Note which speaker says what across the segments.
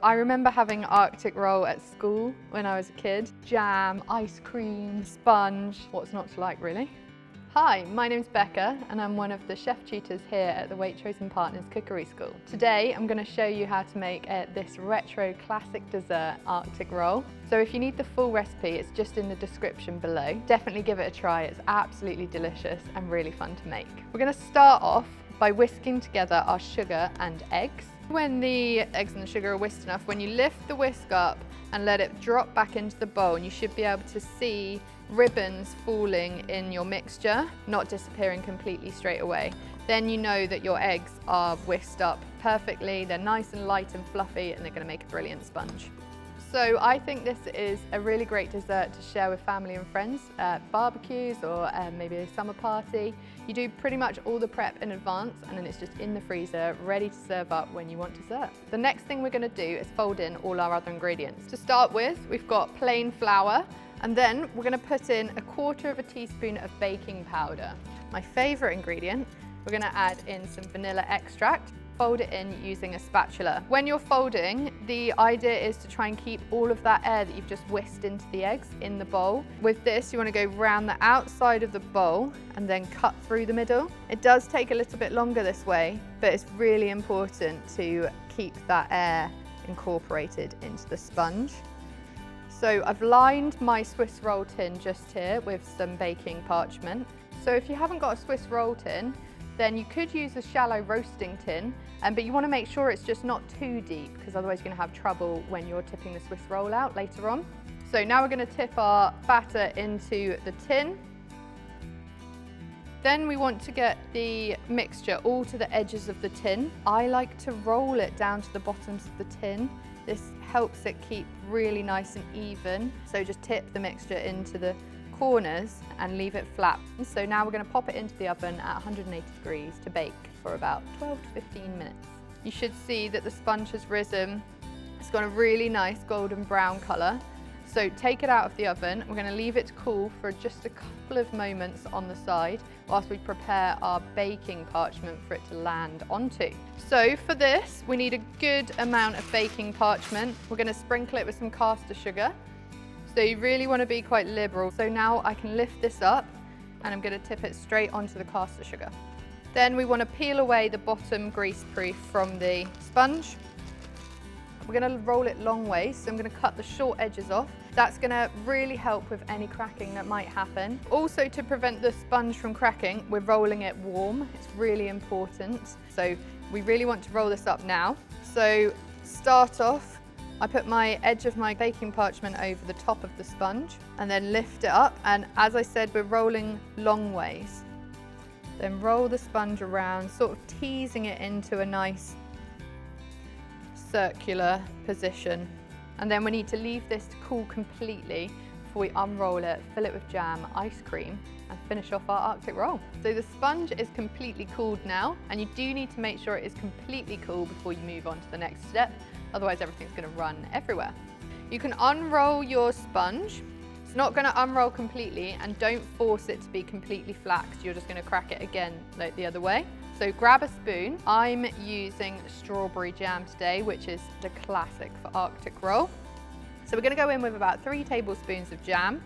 Speaker 1: I remember having Arctic roll at school when I was a kid. Jam, ice cream, sponge, what's not to like really? Hi, my name's Becca and I'm one of the chef tutors here at the Waitrose and Partners Cookery School. Today I'm going to show you how to make this retro classic dessert Arctic roll. So if you need the full recipe, it's just in the description below. Definitely give it a try, it's absolutely delicious and really fun to make. We're going to start off by whisking together our sugar and eggs. When the eggs and the sugar are whisked enough, when you lift the whisk up and let it drop back into the bowl, and you should be able to see ribbons falling in your mixture, not disappearing completely straight away. Then you know that your eggs are whisked up perfectly, they're nice and light and fluffy, and they're going to make a brilliant sponge. So I think this is a really great dessert to share with family and friends at barbecues or maybe a summer party. You do pretty much all the prep in advance and then it's just in the freezer, ready to serve up when you want dessert. The next thing we're going to do is fold in all our other ingredients. To start with, we've got plain flour, and then we're going to put in 1/4 teaspoon of baking powder. My favourite ingredient, we're going to add in some vanilla extract. Fold it in using a spatula. When you're folding, the idea is to try and keep all of that air that you've just whisked into the eggs in the bowl. With this, you want to go round the outside of the bowl and then cut through the middle. It does take a little bit longer this way, but it's really important to keep that air incorporated into the sponge. So I've lined my Swiss roll tin just here with some baking parchment. So if you haven't got a Swiss roll tin, then you could use a shallow roasting tin, but you want to make sure it's just not too deep, because otherwise you're going to have trouble when you're tipping the Swiss roll out later on. So now we're going to tip our batter into the tin. Then we want to get the mixture all to the edges of the tin. I like to roll it down to the bottoms of the tin. This helps it keep really nice and even. So just tip the mixture into the corners and leave it flat. So now we're going to pop it into the oven at 180 degrees to bake for about 12 to 15 minutes. You should see that the sponge has risen. It's got a really nice golden brown colour. So take it out of the oven. We're going to leave it to cool for just a couple of moments on the side whilst we prepare our baking parchment for it to land onto. So for this, we need a good amount of baking parchment. We're going to sprinkle it with some caster sugar. So you really want to be quite liberal. So now I can lift this up and I'm going to tip it straight onto the caster sugar. Then we want to peel away the bottom greaseproof from the sponge. We're going to roll it long ways, so I'm going to cut the short edges off. That's going to really help with any cracking that might happen. Also, to prevent the sponge from cracking, we're rolling it warm. It's really important. So we really want to roll this up now. So start off, I put my edge of my baking parchment over the top of the sponge and then lift it up, and as I said, we're rolling long ways. Then roll the sponge around, sort of teasing it into a nice circular position. And then we need to leave this to cool completely before we unroll it, fill it with jam, ice cream, and finish off our Arctic roll. So the sponge is completely cooled now, and you do need to make sure it is completely cool before you move on to the next step. Otherwise everything's going to run everywhere. You can unroll your sponge. It's not going to unroll completely, and don't force it to be completely flat because you're just going to crack it again like the other way. So grab a spoon. I'm using strawberry jam today, which is the classic for Arctic roll. So we're going to go in with about 3 tablespoons of jam.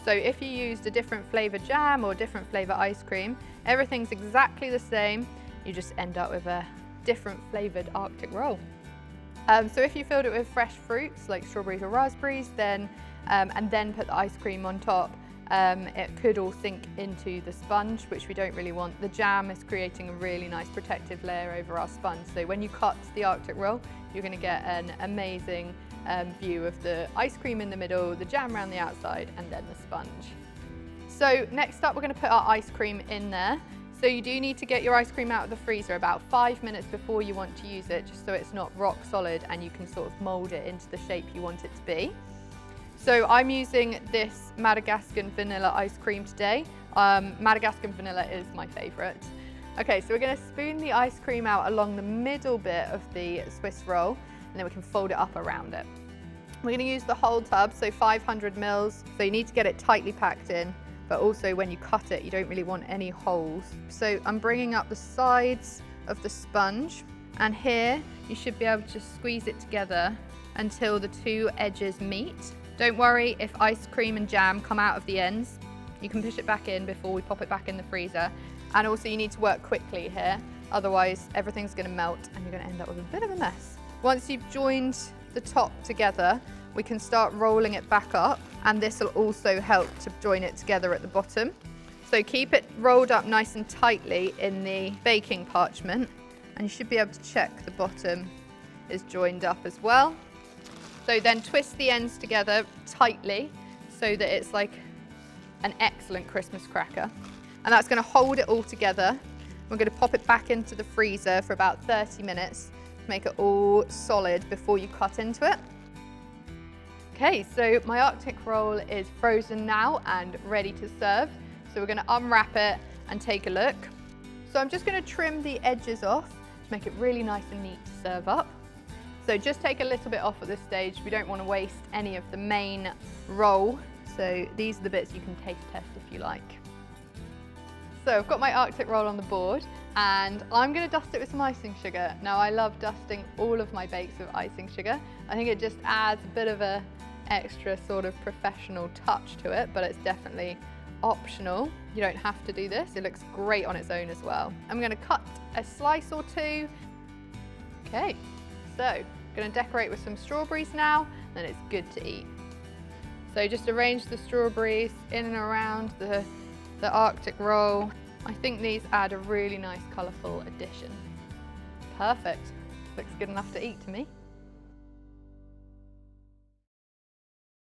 Speaker 1: So if you used a different flavour jam or different flavour ice cream, everything's exactly the same. You just end up with a different flavoured Arctic roll. So if you filled it with fresh fruits like strawberries or raspberries, then and then put the ice cream on top, it could all sink into the sponge, which we don't really want. The jam is creating a really nice protective layer over our sponge. So when you cut the Arctic roll, you're going to get an amazing view of the ice cream in the middle, the jam around the outside, and then the sponge. So next up, we're going to put our ice cream in there. So you do need to get your ice cream out of the freezer about 5 minutes before you want to use it, just so it's not rock solid and you can sort of mould it into the shape you want it to be. So I'm using this Madagascar vanilla ice cream today. Madagascar vanilla is my favourite. Okay, so we're going to spoon the ice cream out along the middle bit of the Swiss roll, and then we can fold it up around it. We're going to use the whole tub, so 500 mils. So you need to get it tightly packed in, but also when you cut it, you don't really want any holes. So I'm bringing up the sides of the sponge And here, you should be able to just squeeze it together until the two edges meet. Don't worry if ice cream and jam come out of the ends. You can push it back in before we pop it back in the freezer. And also you need to work quickly here, otherwise everything's gonna melt and you're gonna end up with a bit of a mess. Once you've joined the top together, we can start rolling it back up, and this will also help to join it together at the bottom. So keep it rolled up nice and tightly in the baking parchment, and you should be able to check the bottom is joined up as well. So then twist the ends together tightly so that it's like an excellent Christmas cracker. And that's going to hold it all together. We're going to pop it back into the freezer for about 30 minutes to make it all solid before you cut into it. Okay, so my Arctic roll is frozen now and ready to serve. So we're going to unwrap it and take a look. So I'm just going to trim the edges off to make it really nice and neat to serve up. So just take a little bit off at this stage. We don't want to waste any of the main roll. So these are the bits you can taste test if you like. So I've got my Arctic roll on the board and I'm going to dust it with some icing sugar. Now I love dusting all of my bakes with icing sugar. I think it just adds a bit of a extra sort of professional touch to it, but it's definitely optional. You don't have to do this. It looks great on its own as well. I'm going to cut a slice or two. Okay, so I'm going to decorate with some strawberries now, and it's good to eat. So just arrange the strawberries in and around the Arctic roll. I think these add a really nice colourful addition. Perfect. Looks good enough to eat to me.